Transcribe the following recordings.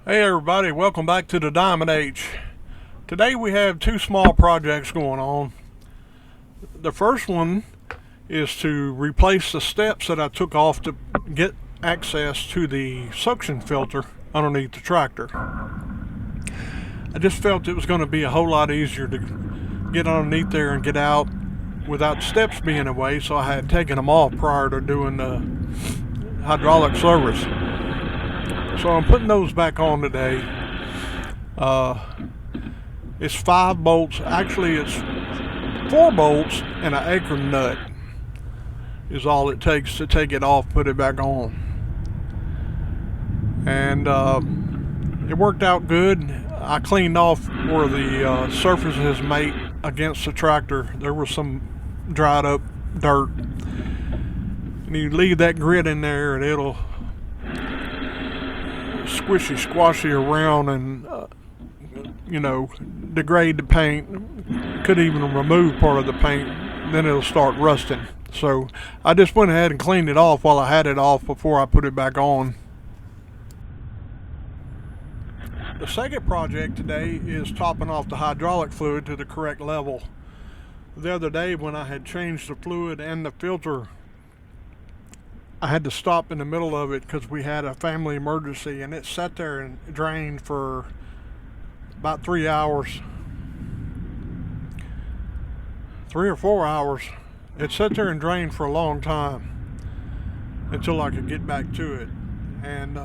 Hey everybody, welcome back to the Diamond H. Today we have two small projects going on. The first one is to replace the steps that I took off to get access to the suction filter underneath the tractor. I just felt it was going to be a whole lot easier to get underneath there and get out without steps being in the way, so I had taken them off prior to doing the hydraulic service. So I'm putting those back on today. It's 5 bolts. Actually, it's 4 bolts and an anchor nut is all it takes to take it off, put it back on. And it worked out good. I cleaned off where the surfaces mate against the tractor. There was some dried up dirt. And you leave that grit in there and it'll squashy around and degrade the paint. Could even remove part of the paint, then it'll start rusting. So I just went ahead and cleaned it off while I had it off before I put it back on. The second project today is topping off the hydraulic fluid to the correct level. The other day when I had changed the fluid and the filter, I had to stop in the middle of it because we had a family emergency, and it sat there and drained for about 3 hours. 3 or 4 hours. It sat there and drained for a long time until I could get back to it. And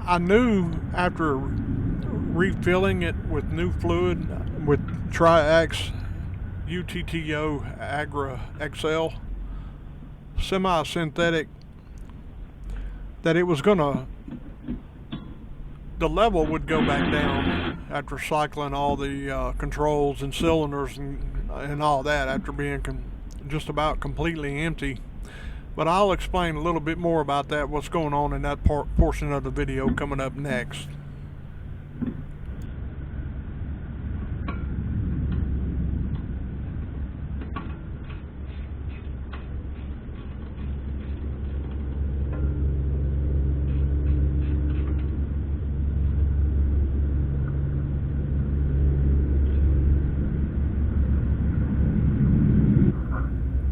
I knew after refilling it with new fluid with TRIAX UTTO Agra XL semi-synthetic that it was the level would go back down after cycling all the controls and cylinders and all that, after being just about completely empty. But I'll explain a little bit more about that, what's going on in that portion of the video coming up next.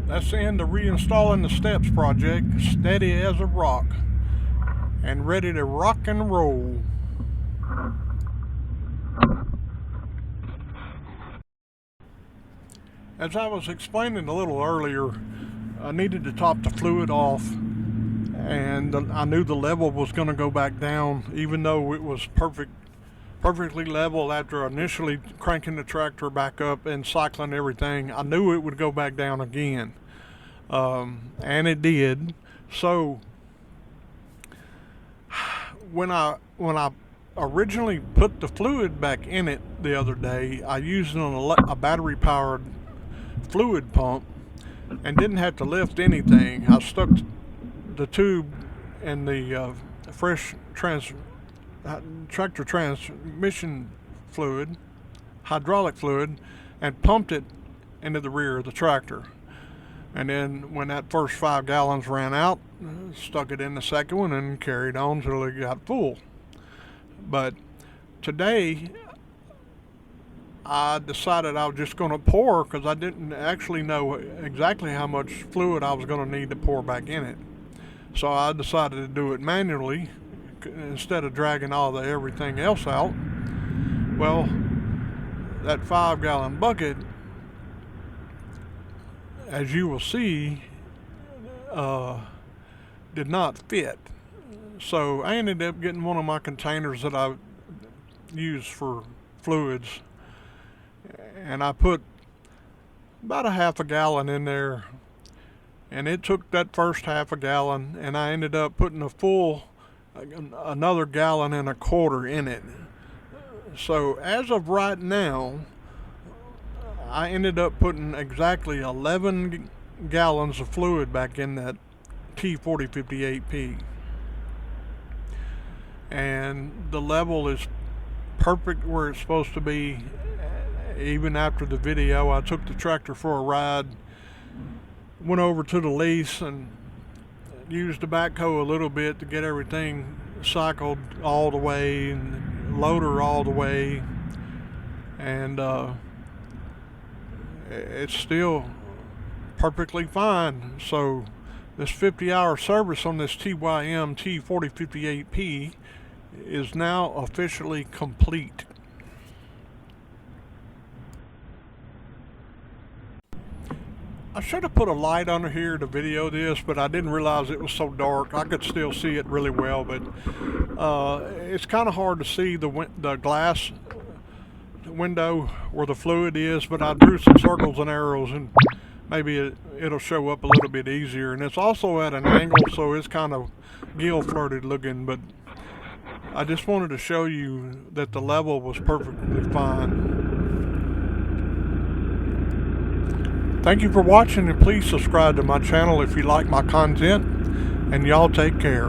That's the end of reinstalling the steps project, steady as a rock and ready to rock and roll. As I was explaining a little earlier, I needed to top the fluid off, and I knew the level was going to go back down, even though it was perfectly level after initially cranking the tractor back up and cycling everything. I knew it would go back down again. And it did. So when I originally put the fluid back in it the other day, I used a battery powered fluid pump and didn't have to lift anything. I stuck the tube in the fresh tractor transmission fluid, hydraulic fluid, and pumped it into the rear of the tractor. And then when that first 5 gallons ran out, stuck it in the second one and carried on till it got full. But today I decided I was just going to pour, because I didn't actually know exactly how much fluid I was going to need to pour back in it. So I decided to do it manually instead of dragging all the everything else out. Well, that 5-gallon bucket, as you will see, did not fit. So I ended up getting one of my containers that I use for fluids, and I put about a half a gallon in there, and it took that first half a gallon, and I ended up putting another gallon and a quarter in it. So as of right now, I ended up putting exactly 11 gallons of fluid back in that T4058P. And the level is perfect where it's supposed to be. Even after the video, I took the tractor for a ride, went over to the lease and used the backhoe a little bit to get everything cycled all the way, and loader all the way, and it's still perfectly fine. So this 50-hour service on this TYM T4058P is now officially complete. I should have put a light under here to video this, but I didn't realize it was so dark. I could still see it really well, but it's kind of hard to see the glass window where the fluid is, but I drew some circles and arrows, and maybe it'll show up a little bit easier. And it's also at an angle, so it's kind of gill-flirted looking, but I just wanted to show you that the level was perfectly fine. Thank you for watching, and please subscribe to my channel if you like my content, and y'all take care.